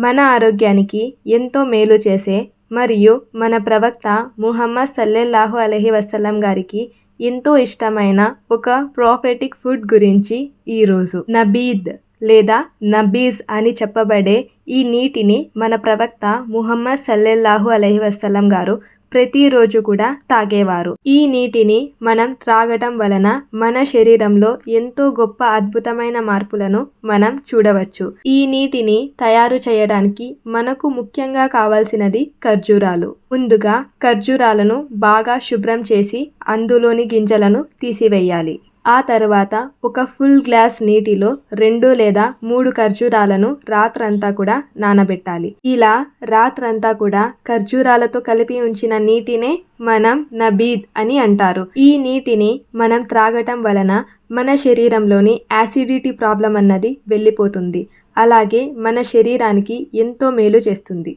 మన ఆరోగ్యానికి ఎంతో మేలు చేసే మరియు మన ప్రవక్త ముహమ్మద్ సల్లల్లాహు అలైహి వసల్లం గారికి ఎంతో ఇష్టమైన ఒక ప్రాఫెటిక్ ఫుడ్ గురించి ఈరోజు నబీద్ లేదా నబీజ్ అని చెప్పబడే ఈ నీటిని మన ప్రవక్త ముహమ్మద్ సల్లల్లాహు అలైహి వసల్లం గారు ప్రతిరోజు కూడా తాగేవారు. ఈ నీటిని మనం త్రాగటం వలన మన శరీరంలో ఎంతో గొప్ప అద్భుతమైన మార్పులను మనం చూడవచ్చు. ఈ నీటిని తయారు చేయడానికి మనకు ముఖ్యంగా కావాల్సినది ఖర్జూరాలు. ముందుగా ఖర్జూరాలను బాగా శుభ్రం చేసి అందులోని గింజలను తీసివేయాలి. ఆ తర్వాత ఒక ఫుల్ గ్లాస్ నీటిలో 2 లేదా 3 ఖర్జూరాలను రాత్రంతా కూడా నానబెట్టాలి. ఇలా రాత్రంతా కూడా ఖర్జూరాలతో కలిపి ఉంచిన నీటినే మనం నబీద్ అని అంటారు. ఈ నీటిని మనం త్రాగటం వలన మన శరీరంలోని యాసిడిటీ ప్రాబ్లం అన్నది వెళ్ళిపోతుంది. అలాగే మన శరీరానికి ఎంతో మేలు చేస్తుంది.